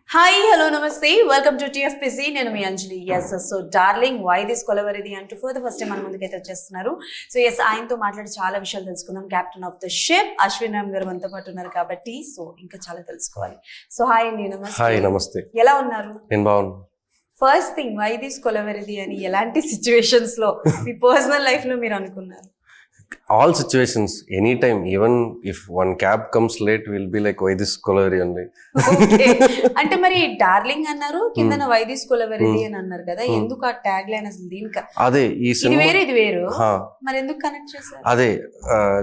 Hi, hello, namaste. Welcome to TFPC. నేను మీ అంజలి. Yes, so darling, why this కొలవరిది అంటూ for the first time మన ముందుకైతే వచ్చేస్తున్నారు. సో yes, ఆయనతో మాట్లాడి చాలా విషయాలు తెలుసుకుందాం. Captain of the ship Ashwin Ram గారు మనతో పాటు ఉన్నారు కాబట్టి సో ఇంకా చాలా తెలుసుకోవాలి. సో హాయ్ అండి, నమస్తే. హాయ్, నమస్తే. ఎలా ఉన్నారు? నేను బాగున్నాను. ఫస్ట్ థింగ్, వై దిస్ కొలవరిది అని ఎలాంటి సిచ్యువేషన్స్ లో మీ పర్సనల్ లైఫ్ లో మీరు అనుకున్నారు? All situations, anytime, even if one cab comes late, we'll be like, why this Kolaveri only. Okay. అంటే మరి డార్లింగ్ అన్నారు, కిందన వై దిస్ కొలవరిది అని అన్నారు కదా, ఎందుకు ఆ ట్యాగ్ లైన్ అసలు దీనికి? అదే ఈ ఇది వేరు ఇది వేరు, మరి ఎందుకు కనెక్ట్ చేశారు? అదే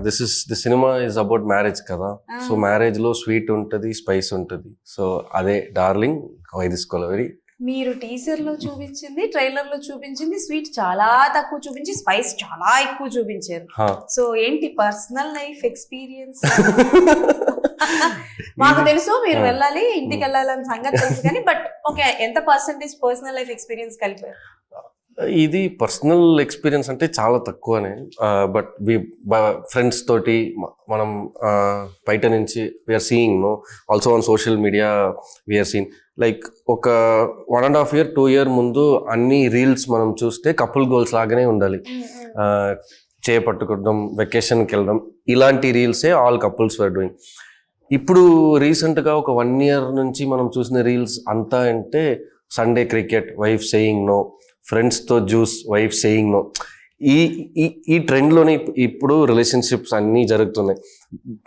the cinema is about marriage కదా, సో మ్యారేజ్ లో స్వీట్ ఉంటది, స్పైస్ ఉంటది, సో అదే డార్లింగ్ వై దిస్ కొలవరి. మీరు టీజర్ లో చూపించింది, ట్రైలర్ లో చూపించింది స్వీట్ చాలా తక్కువ చూపించి స్పైస్ చాలా ఎక్కువ చూపించారు. సో ఏంటి పర్సనల్ లైఫ్ ఎక్స్పీరియన్స్? మాకు తెలుసు మీరు వెళ్ళాలి, ఇంటికి వెళ్ళాలని సంగతి తెలుసు కానీ బట్ ఓకే, ఎంత పర్సెంటేజ్ పర్సనల్ లైఫ్ ఎక్స్పీరియన్స్ కలిపారు? ఇది పర్సనల్ ఎక్స్పీరియన్స్ అంటే చాలా తక్కువనే, బట్ ఫ్రెండ్స్ తోటి మనం బయట నుంచి we're seeing no, also on social media we're seen like ఒక 1.5 year 2 year ముందు అన్ని రీల్స్ మనం చూస్తే కపుల్ గోల్స్ లాగానే ఉండాలి. చేపట్టుకోవడం, వెకేషన్కి వెళ్ళడం, ఇలాంటి రీల్సే ఆల్ కపుల్స్ వర్ డూయింగ్. ఇప్పుడు రీసెంట్గా ఒక 1 year నుంచి మనం చూసిన రీల్స్ అంతా అంటే Sunday cricket, wife saying no, ఫ్రెండ్స్తో జ్యూస్, వైఫ్ సేయింగ్ నో. ఈ ట్రెండ్లోనే ఇప్పుడు రిలేషన్షిప్స్ అన్నీ జరుగుతున్నాయి.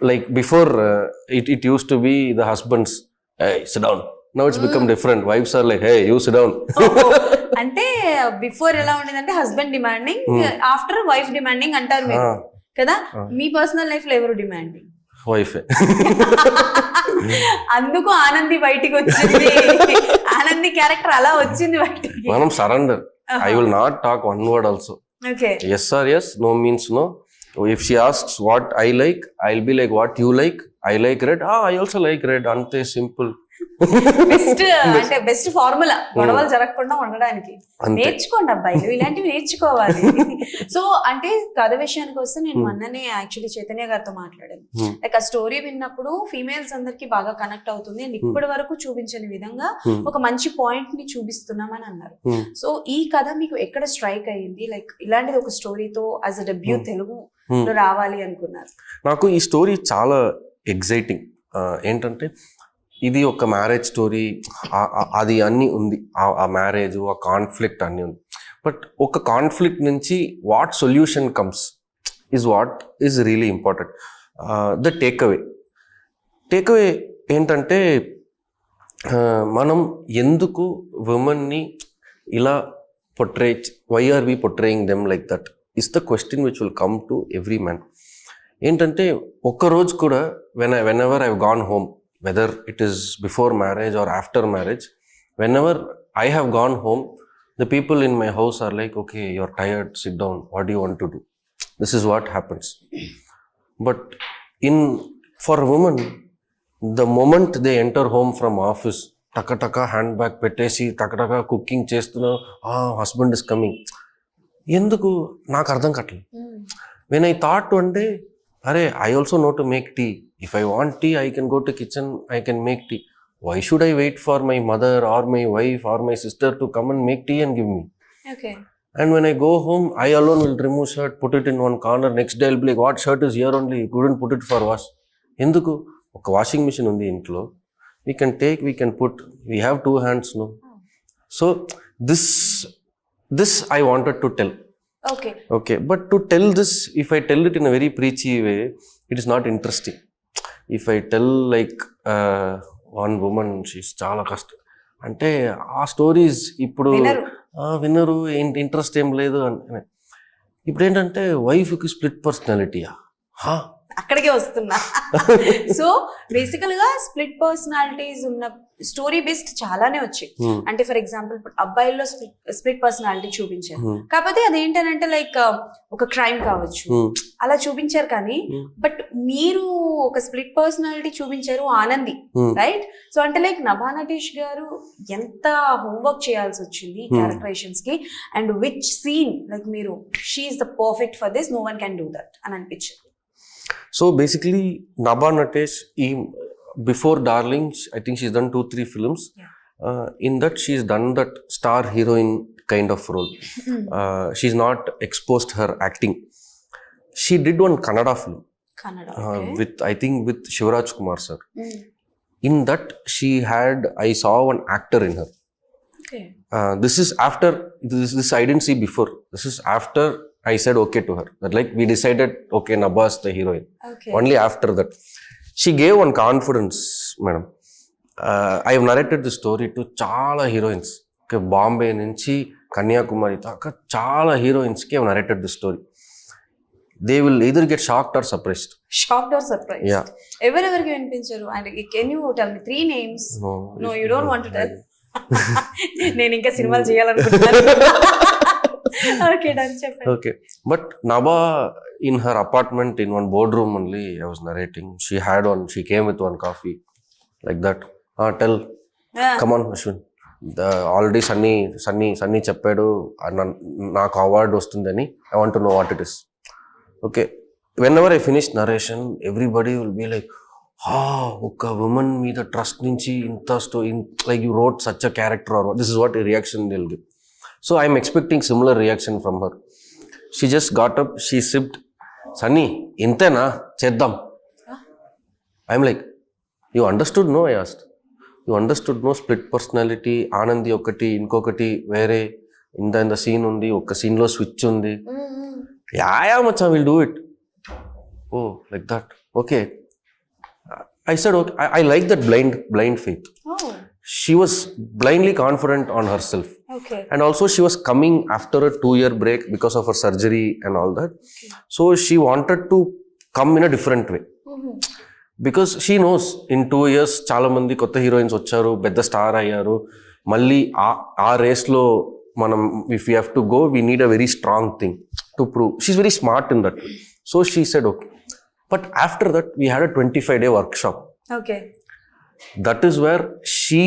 Like before it used to be the husbands, hey sit down. Now it's become different. Wives are like, hey you sit down. అంటే before ఎలా ఉండేదంటే husband demanding, after wife demanding అంటారు మీరు కదా. మీ పర్సనల్ లైఫ్ లో ఎవరు డిమాండింగ్? వైఫే. అందుకు ఆనంది బయటికి వచ్చింది, ఆనంది క్యారెక్టర్ అలా వచ్చింది బయటికి. మనం surrender. I will not talk one word also. Okay. Yes or yes, no means no. If she asks what I like, I'll be like what you like. I like red. I also like red. Ante simple. Best అంటే best formula గొడవలు జరగకుండా ఉండడానికి. నేర్చుకోండి అబ్బాయిలు, ఇలాంటివి నేర్చుకోవాలి. So అంటే కథ విషయానికి వస్తే నేను మొన్ననే యాక్చువల్లీ చైతన్య గారితో మాట్లాడాను. లైక్ ఆ స్టోరీ విన్నప్పుడు ఫీమేల్స్ అందరికి బాగా కనెక్ట్ అవుతుంది అండ్ ఇప్పటి వరకు చూపించని విధంగా ఒక మంచి పాయింట్ ని చూపిస్తున్నామని అన్నారు. సో ఈ కథ మీకు ఎక్కడ స్ట్రైక్ అయ్యింది? లైక్ ఇలాంటిది ఒక స్టోరీతో యాజ్ అ డెబ్యూ తెలుగులో రావాలి అనుకున్నారు? నాకు ఈ స్టోరీ చాలా ఎగ్జైటింగ్. ఏంటంటే ఇది ఒక మ్యారేజ్ స్టోరీ, అది అన్నీ ఉంది, ఆ మ్యారేజ్, ఆ కాన్ఫ్లిక్ట్ అన్నీ ఉంది. బట్ ఒక కాన్ఫ్లిక్ట్ నుంచి what solution comes what is really important. The takeaway ఏంటంటే మనం ఎందుకు విమెన్ని ఇలా why are we portraying them like that is the question which will come to every man. ఏంటంటే ఒక్కరోజు కూడా whenever I gone home, whether it is before marriage or after marriage, whenever I have gone home, the people in my house are like, okay, you're tired, sit down, what do you want to do? This is what happens. But for women, the moment they enter home from office, taka handbag pettesi taka cooking chestuna, husband is coming. Enduku నాకు అర్థం కావట్లేదు. When I thought one day, I also know to make tea. If I want tea, I can go to kitchen, I can make tea. Why should I wait for my mother or my wife or my sister to come and make tea and give me? Okay. And when I go home, I alone will remove shirt, put it in one corner. Next day I'll be like, what shirt is here only? You couldn't put it for wash. Enduku? Oka washing machine undi intlo. We can take, we can put. We have 2 hands, no? So this I wanted to tell. Okay, but to tell this, if I tell it in a very preachy way, it is not interesting. If I tell like one woman, she's చాలా కష్టం అంటే ఆ stories ఇప్పుడు వినరు, interest ఏం లేదు అని. ఇప్పుడు ఏంటంటే వైఫ్కి స్ప్లిట్ పర్సనాలిటీయా? అక్కడికే వస్తున్నా. సో బేసికల్ గా స్ప్లిట్ పర్సనాలిటీస్ ఉన్న స్టోరీ బేస్డ్ చాలానే వచ్చాయి. అంటే ఫర్ ఎగ్జాంపుల్ అబ్బాయిల్లో స్ప్లిట్ పర్సనాలిటీ చూపించారు, కాకపోతే అదేంటనంటే లైక్ ఒక క్రైమ్ కావచ్చు అలా చూపించారు. కానీ బట్ మీరు ఒక స్ప్లిట్ పర్సనాలిటీ చూపించారు ఆనంది, రైట్? సో అంటే లైక్ నభా నటేష్ గారు ఎంత హోంవర్క్ చేయాల్సి వచ్చింది క్యారెక్టరైజేషన్స్ కి, అండ్ విచ్ సీన్ లైక్ మీరు she is the perfect for this, no one can do that అని అనిపించింది. So basically, Nabha Natesh, before Darling, I think she's done 2-3 films. Yeah. In that she's done that star heroine kind of role. She's not exposed her acting. She did one Kannada film Kannada, okay. with, I think, with Shivraj Kumar sir. In that I saw one actor in her. Okay. This is after this I didn't see before. This is after I said okay to her. That like we decided okay, Nabha is the heroine. Okay. Only after that she gave one confidence, madam. I have narrated the story to chala heroines. Okay, Bombay nunchi Kanyakumari daaka chala heroines ki I have narrated the story. They will either get shocked or surprised. Shocked or surprised? Yeah. Everyone వినిపించారు. And can you tell me 3 names? No, you don't want to tell. నేను ఇంకా సినిమాలు చేయాలనుకుంటున్నాను. Okay, done. చెప్పండి. Okay, but Nabha in her apartment in one boardroom only I was narrating. She came with one coffee like that. Tell. Come on, Ashwin. Already Sunny చెప్పాడు నాకు award వస్తుందని. I want to know what it is. Okay, whenever I finish narration, everybody will be like, oka woman మీద trust నుంచి ఇంత story, like you wrote such a character, or this is what a reaction they'll give. So I'm expecting similar reaction from her. She just got up, she sipped, Sunny, intena cheddam. I'm like, you understood? No, I asked. You understood? No, split personality, Anandi okati, inkokati వేరే, in the scene undi, oka scene lo switch undi. Yeah, macha, we'll do it. Oh, like that. Okay. I said, okay. I like that blind faith. Oh. She was blindly confident on herself. Okay. And also she was coming after a 2-year break because of her surgery and all that. Okay. So she wanted to come in a different way. Because she knows in 2 years చాలా మంది కొత్త heroines వచ్చారు, పెద్ద star అయ్యారు. మళ్ళీ ఆ రేస్లో మనం if we have to go, we need a very strong thing to prove. She's very smart in that. So she said okay. But after that, we had a 25-day workshop. Okay. That is where she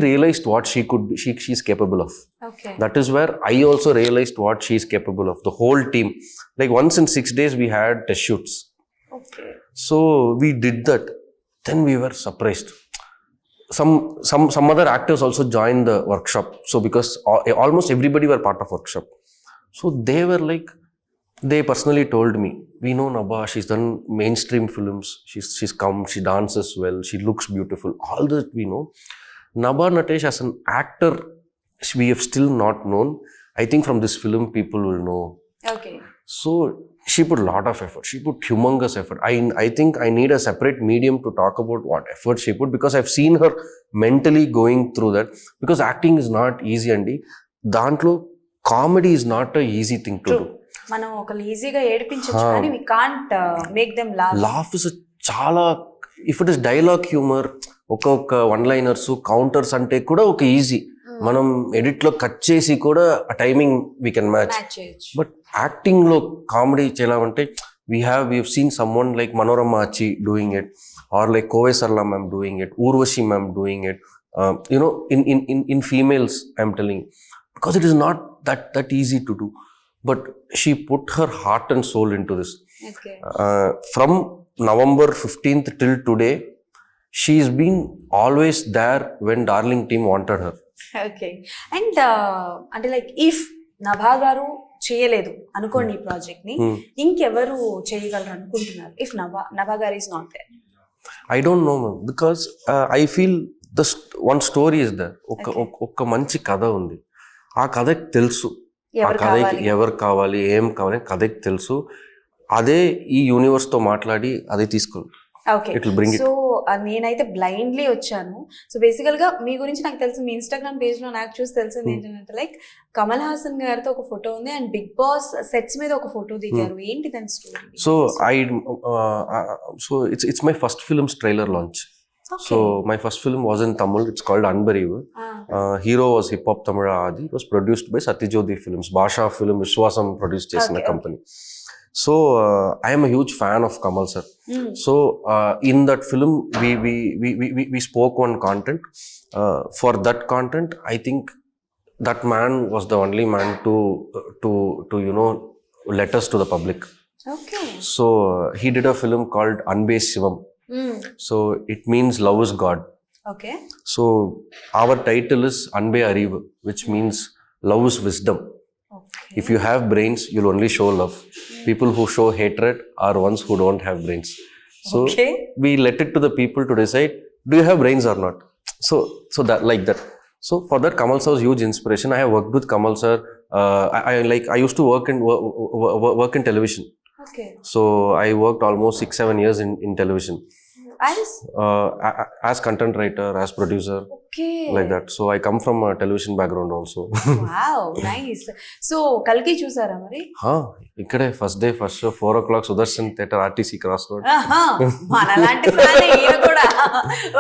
realized what she could be, she's capable of. Okay. That is where I also realized what she's capable of. The whole team. Like once in 6 days, we had test shoots. Okay. So we did that. Then we were surprised. Some other actors also joined the workshop. So because almost everybody were part of workshop. So they were like, they personally told me, we know Nabha, she's done mainstream films, she's come, she dances well, she looks beautiful, all that we know. Nabha Natesh as an actor, we have still not known. I think from this film people will know. Okay. So she put a lot of effort, she put humongous effort. I think I need a separate medium to talk about what effort she put, because I've seen her mentally going through that, because acting is not easy, Andy. Dantlo comedy is not a easy thing to do. మనం ఒకళ్ళు ఈజీగా ఏడిపించొచ్చు కానీ we can't make them laugh. Laugh is చాలా, if it is dialogue humor, ఒక one liners counters అంటే కూడా ఒక easy, మనం ఎడిట్ లో కట్ చేసి కూడా ఆ timing we can match. But acting లో కామెడీ చేయాలంటే we have seen someone like Manorama Achi doing it, or like Kovai Sarla ma'am doing it, Urvashi ma'am doing it. In females, I'm telling you, because it is not that easy to do. But she put her heart and soul into this. Okay. From November 15th till today, she's been always there when Darling team wanted her. Okay. And అంటే like if Nabha garu చేయలేదు అనుకోండి ఈ project ని, ఇంకెవరు చేయగలరు అనుకుంటున్నారు if Nabha garu is not there? I don't know, ma'am, because I feel one story is there. ఒక మంచి కథ ఉంది, ఆ కథకి తెలుసు, ఆ కథకి ఎవరు కావాలి, ఏం కావాలి, కథకి తెలుసు. అదే ఈ యూనివర్స్ తో మాట్లాడి అదే తీసుకోండి. సో నేనైతే బ్లైండ్లీ వచ్చాను. సో బేసికల్ గా మీ గురించి నాకు తెలుసు, మీ ఇన్స్టాగ్రామ్ పేజ్ లో నాకు చూసి తెలిసింది ఏంటంటే లైక్ కమల్ హాసన్ గారితో ఒక ఫోటో ఉంది అండ్ బిగ్ బాస్ సెట్స్ మీద ఒక ఫోటో దిగారు. ఏంటి దాని story? So it's my first films trailer launch. So my first film was in Tamil. It's called Unbelievable. Hero was Hip Hop Tamil Adi. It was produced by Satyajodi Films. Basha Film Vishwasam produced chesina company. So I am a huge fan of Kamal sir. So in that film we spoke one content. For that content, I think that man was the only man to let us to the public. Okay. So he did a film called Unbe Shivam. So it means love is God. Okay. So our title is Anbe Arivu, which means love is wisdom. If you have brains, you'll only show love. People who show hatred are ones who don't have brains. So we let it to the people to decide, do you have brains or not? So that like that. So for that, Kamal sir was huge inspiration. I have worked with Kamal sir. I used to work in television. Okay. So I worked almost 6-7 years in television. As content writer, as producer. Okay. Like that. So I come from a television background also. Wow, nice. So Kalki చూసారా మరి? ఇక్కడే first day first show 4 o'clock Sudarshan theatre RTC cross road. మనలాంటి ఫ్యానే ఈయన కూడా.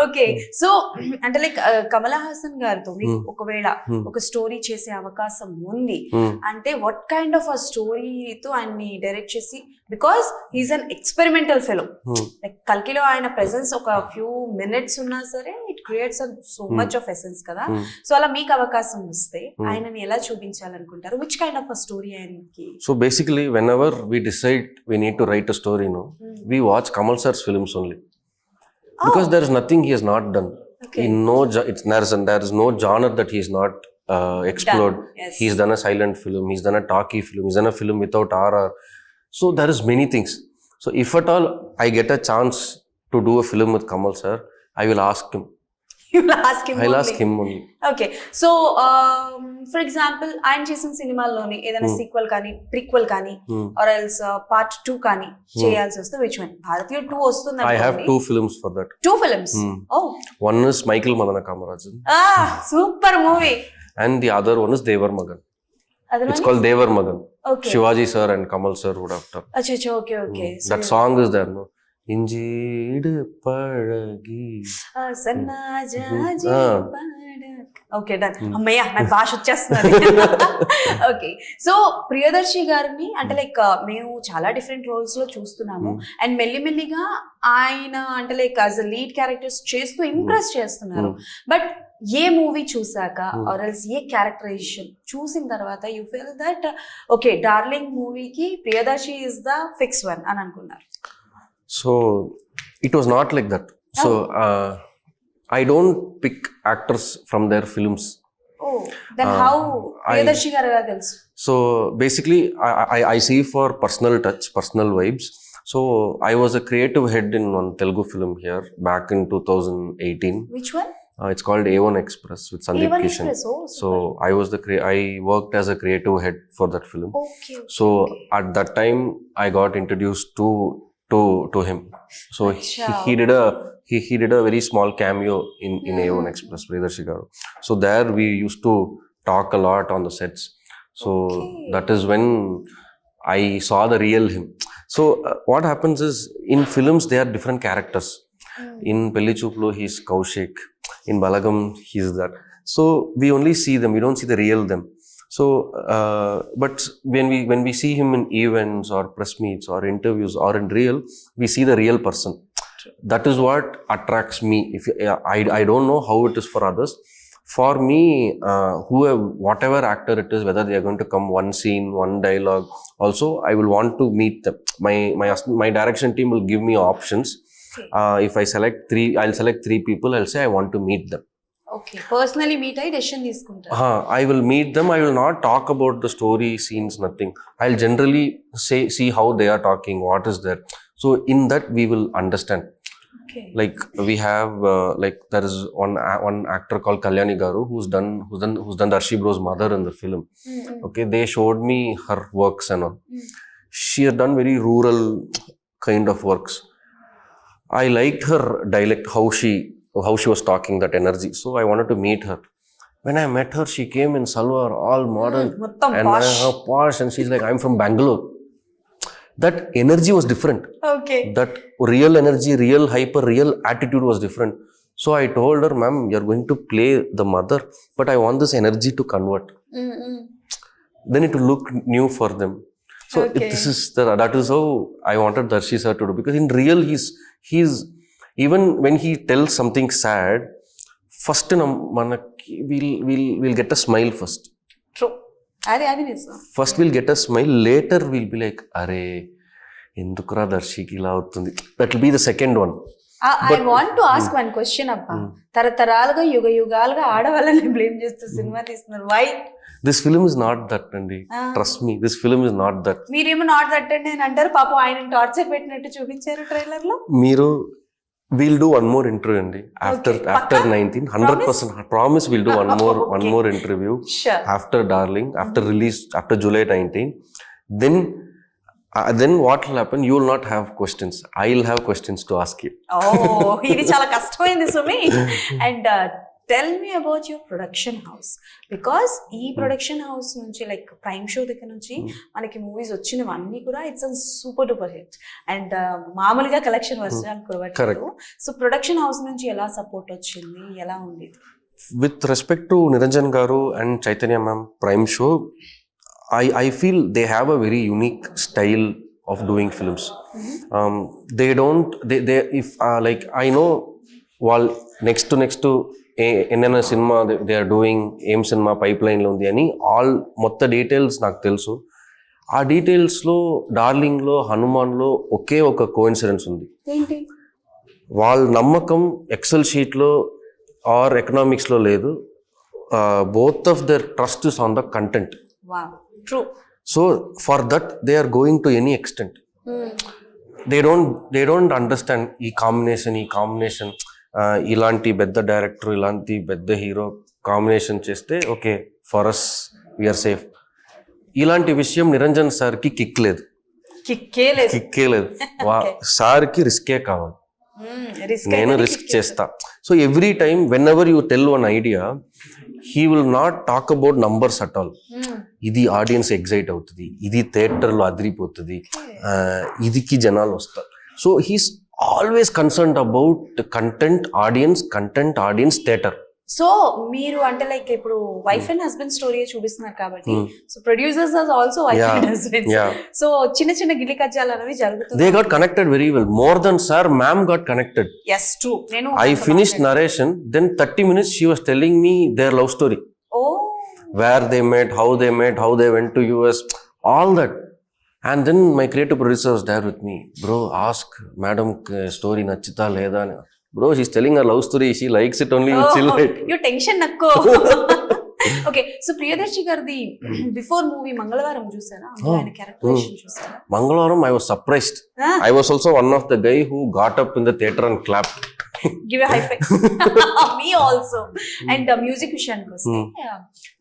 Okay. So అంటే like Kamal Haasan గారితో మీకు ఒకవేళ ఒక స్టోరీ చేసే అవకాశం ఉంది అంటే వాట్ కైండ్ ఆఫ్ అ స్టోరీతో ఆయన్ని డైరెక్ట్ చేసి, because he's an experimental film. Like కల్కిలో ఆయన ప్రెసెన్స్ ఒక ఫ్యూ మినిట్స్ ఉన్నా సరే it creates so much of essence కదా. సో అలా మీకు అవకాశం వస్తే ఆయనని ఎలా చూపించాలనుకుంటారు? Which kind of a story ఆయనకి? So basically whenever we decide we need to write a story, we watch Kamal sir's films only. Because there is nothing he has not done. Okay. There is no genre that he has not explored. Yes. He's done a silent film, he's done a talkie film, he's done a film without RR. So there is many things. So if at all I get a chance to do a film with Kamal sir, I will ask him. You'll ask him I'll only. ask him only. Okay. So for example, ఆయన చేసిన సినిమాల్లోని ఏదైనా sequel కానీ prequel కానీ or else part 2 కానీ చేయాల్సి వస్తే which one? భారతీయ 2 వస్తుంది. I have 2 films for that. 2 films? Oh. One is Michael Madana Kamarajan. Super movie. And the other one is Devar Magan. It's called Devar Magan. Okay. Shivaji sir and Kamal sir would have done. Acha, okay. That song is there, no? ఇంజీడు పడగి సన్నాజాజి okay done. అమ్మయ్య నాకు భాష వచ్చేస్తుంది. Okay. So Priyadarshi గారిని అంటే like మేము చాలా డిఫరెంట్ రోల్స్ లో చూస్తున్నాము అండ్ మెల్లిమెల్లిగా ఆయన అంటే like as a lead characters చేస్తూ ఇంప్రెస్ చేస్తున్నారు. బట్ ఏ మూవీ చూసాక ఆర్ ఎల్స్ ఏ క్యారెక్టరైజేషన్ చూసిన తర్వాత you feel that okay darling మూవీకి Priyadarshi is the fix one అని అనుకున్నారు? So it was not like that. So I don't pick actors from their films. Oh, then how Priyadarshi garu ela telusu? So basically I see for personal touch, personal vibes. So I was a creative head in one Telugu film here back in 2018. Which one? It's called A1 Express with Sandeep A1 Kishan. Express. Oh, so I worked as a creative head for that film. Okay. So at that time I got introduced to him. So he did a very small cameo in A1 Express, Priyadarshi garu. So there we used to talk a lot on the sets. So that is when I saw the real him. So what happens is in films there are different characters. In Pelli Chooplo he's Kaushik, in Balagam he's that. So we only see them, we don't see the real them. So but when we see him in events or press meets or interviews or in real, we see the real person. That is what attracts me. I don't know how it is for others. For me, whatever actor it is, whether they are going to come one scene, one dialogue, also I will want to meet them. My direction team will give me options. If I select 3, I'll select 3 people. I'll say I want to meet them. Okay, personally meet ayi decision తీసుకుంటారు. I will meet them. I will not talk about the story, scenes, nothing. I'll generally see how they are talking, what is there. So in that we will understand. Okay. Like we have like there is one actor called Kalyani Garu who's done Darshi Bro's mother in the film. Okay, they showed me her works and all. She had done very rural kind of works. I liked her dialect, how she was talking, that energy. So I wanted to meet her. When I met her, she came in salwar, all modern and posh, and she's like, I'm from Bangalore. That energy was different. Okay. That real energy, real hyper, real attitude was different. So I told her, ma'am, you're going to play the mother, but I want this energy to convert. Then it will look new for them. So that is how I wanted Darshi sir to do, because in real he's even when he tells something sad, first we'll get a smile first. True. Adi nisam. First we'll get a smile, later we'll be like, are endukra Darshi ki ila avutundi. That will be the second one. I want to ask one question అబ్బా. తరతరాలుగా యుగాలుగా ఆడవాళ్ళని blame చేస్తూ cinema తీస్తున్నారు. Why? This film is not that అండి, trust me, this film is not that. మీరేమో not that అండి అని అంటారు, పాపం ఆయన టార్చర్ పెట్టినట్టు చూపించారు ట్రైలర్ లో. మీరు we'll do one more interview అండి after 19 100% promise we'll do one more interview sure. after Darling, after release, after July 19. Then what will happen, you will not have questions, I will have questions to ask you. Oh, ఇది చాలా కష్టమైంది సుమి. And tell me about your production house, because ఈ production house నుంచి like prime show దగ్గర నుంచి మనకి movies వచ్చినవన్నీ కూడా it's super duper hit and మామూలుగా కలెక్షన్ వర్షాలు కురవట్లేదు. సో ప్రొడక్షన్ హౌస్ నుంచి ఎలా సపోర్ట్ వచ్చింది, ఎలా ఉంది? విత్ రెస్పెక్ట్ టు నిరంజన్ గారు and Chaitanya ma'am, prime show I feel they have a very unique style of doing films. They don't, they if like I know while next to ఎన్నైనా cinema they are doing, ఏం cinema pipe లైన్లో ఉంది అని all మొత్తం details నాకు తెలుసు. ఆ డీటెయిల్స్లో డార్లింగ్లో, హనుమాన్లో ఒకే ఒక కోఇన్సిడెన్స్ ఉంది. వాళ్ళ నమ్మకం ఎక్సెల్ షీట్లో ఆర్ ఎకనామిక్స్లో లేదు. Both of their trust is on the content. So for that they are going to any extent. They don't understand ఈ కాంబినేషన్ ఇలాంటి పెద్ద డైరెక్టర్, ఇలాంటి పెద్ద హీరో కాంబినేషన్ చేస్తే okay for us we're safe. ఇలాంటి విషయం నిరంజన్ సార్కి కిక్కే లేదు. సార్కి రిస్కే కావాలి, నేను రిస్క్ చేస్తా. So every time when ever you tell one idea, he will not talk about numbers at all. ఇది ఆడియన్స్ ఎగ్జైట్ అవుతుంది, ఇది థియేటర్లో అదిరిపోతుంది, ఇదికి జనాలు వస్తారు. So he's always concerned about content, audience, theatre. So మీరు అంటే లైక్ ఇప్పుడు వైఫ్ అండ్ హస్బెండ్ స్టోరీ చూపిస్తున్నారు కాబట్టి, so producers are also wife and husband. So చిన్న గిల్లి కజ్జాలు అనేవి జరుగుతుంది. They got connected very well, more than sir ma'am got connected. yes true. నేను I finished narration, then 30 minutes she was telling me their love story. Oh, where they met, how they went to US, all that. And then my creative producer was there with me. Bro, ask madam story nachita leda ani. Bro, she's telling her love story, she likes it only, you chill it. You tension nakko. Okay, so Priyadarshi gardi before movie Mangalvaram chusara, ఆయన characterisation చూసారా? Mangalvaram I was surprised. I was also one of the guy who got up in the theater and clapped. Give a high five. Me also. And music విషయానికి వస్తే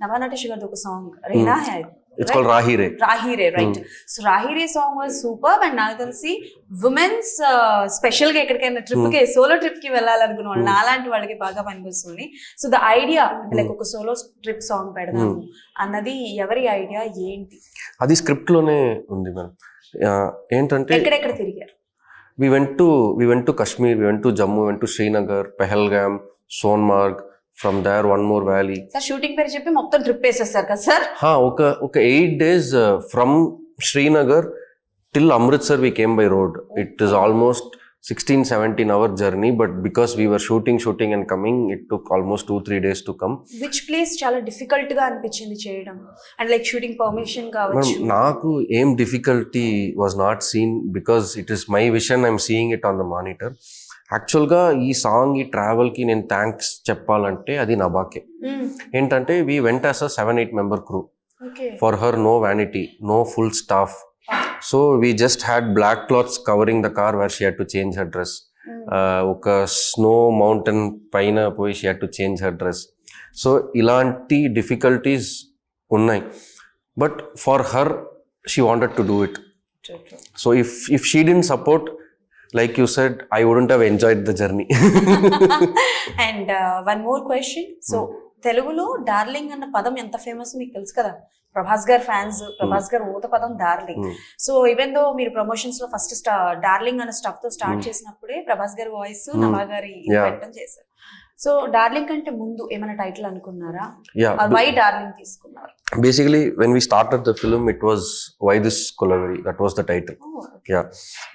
Nabha Natesh గారి ఒక song రేనా హై, it's called Rahire, right? So Rahire song was superb and నాకు తెలిసి women's special గా ఎక్కడికైనా ట్రిప్ కి, సోలో ట్రిప్ కి వెళ్ళాలనుకున్న వాళ్ళు నాలాంటి వాళ్ళకి బాగా పనికొస్తుంది. సో ద ఐడియా లైక్ ఒక సోలో ట్రిప్ సాంగ్ పెడదాము అన్నది ఎవరి ఐడియా, ఏంటి? అది స్క్రిప్ట్ లోనే ఉంది మేడం. ఏంటంటే ఎక్కడెక్కడ తిరిగారు? we went to Kashmir, we went to Jammu, we went to Srinagar, Pahalgam, Sonmarg. From there one more valley. Sir shooting పేరు చెప్పి మొత్తం ట్రిప్ వేసేస్తారు కదా సార్? ఒక 8 days from Srinagar till Amritsar we came by road. It is almost 16-17 hour journey, but because we were shooting and coming, it took almost 2-3 days to come. Which place చాలా difficult గా అనిపించింది చేయడం? And like shooting permission కావచ్చు. నాకు ఏం difficulty was not seen, because it is my vision, I'm seeing it on the monitor. యాక్చువల్గా ఈ song, ఈ ట్రావెల్కి నేను థ్యాంక్స్ చెప్పాలంటే అది నభాకే. ఏంటంటే we went as a 7-8 member crew. For her no vanity, no full staff. So we just had black clothes covering the car where she had to change her dress. ఒక snow mountain పైన పోయి she had to change her dress. So ఇలాంటి difficulties ఉన్నాయి, but for her she wanted to do it. So if she didn't support, like you said, I wouldn't have enjoyed the journey. And one more question. So తెలుగులో darling అన్న పదం ఎంత famous మీకు తెలుసు కదా? ప్రభాస్ గారు ఫ్యాన్స్, ప్రభాస్ గారు ఊత పదం డార్లింగ్. సో ఈవెన్ దో మీరు ప్రమోషన్స్ లో ఫస్ట్ డార్లింగ్ అన్న స్టఫ్ తో స్టార్ట్ చేసినప్పుడే ప్రభాస్ గారి వాయిస్, నభా గారి పెట్టడం చేశారు. సో డార్లింగ్ కంటే ముందు ఏమైనా టైటిల్ అనుకున్నారా? వై డార్లింగ్ తీసుకున్నారు? Basically, when we started the film, it was Why This Kolaveri. That was the title. Yeah.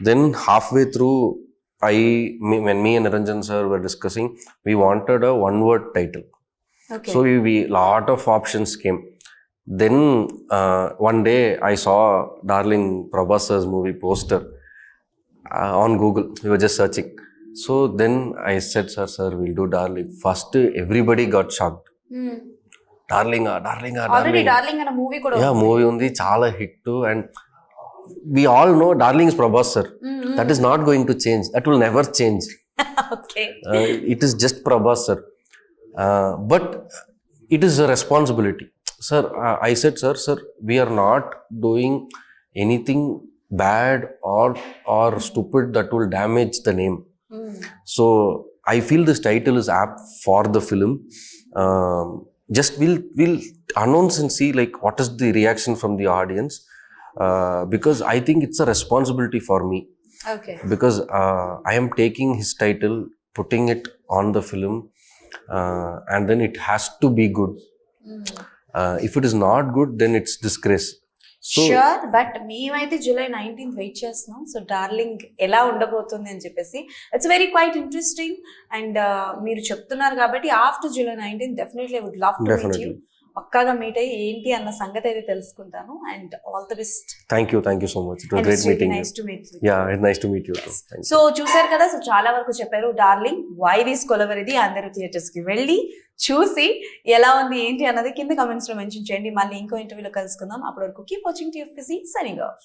Then halfway through, when me and Niranjan sir were discussing, we wanted a one-word title. Okay. So we lot of options came. Then one day I saw Darling Prabhas sir's movie poster on Google. We were just searching. So then I said, sir, we'll do Darling. First, everybody got shocked. Darling. Already darling అనే movie కూడా Yeah, movie undi, chala hit, and we all know Darling is Prabhas sir. That is not going to change. That will never change. Okay It is just Prabhas sir. But it is a responsibility. Sir, I said, sir, we are not doing anything bad or stupid that will damage the name. So I feel this title is apt for the film. Just we'll announce and see like what is the reaction from the audience, because I think it's a responsibility for me, okay because I am taking his title, putting it on the film, and then it has to be good. If it is not good, then it's disgrace. So sure, but మేమైతే July 19th wait చేస్తున్నాం. So Darling ఎలా ఉండబోతుంది అని చెప్పేసి it's very quite interesting. And మీరు చెప్తున్నారు కాబట్టి after July 19th definitely I would love to meet you. పక్కాగా మీట్ అయ్యి ఏంటి అన్న సంగతి అయితే తెలుసుకుంటాను. And all the best. thank you so much. It was great meeting you. Nice to meet you. Yeah, it's nice to meet you too. Thank you. So చూసారు కదా, so చాలా వరకు చెప్పారు డార్లింగ్ వై దిస్ కొలవరిది. అందరూ theatres కి వెళ్ళి చూసి ఎలా ఉంది ఏంటి అన్నది కింద కమెంట్స్ లో మెన్షన్ చేయండి. మళ్ళీ ఇంకో ఇంటర్వ్యూలో కలుసుకుందాం. అప్పటి వరకు keep watching TFPC. Signing off.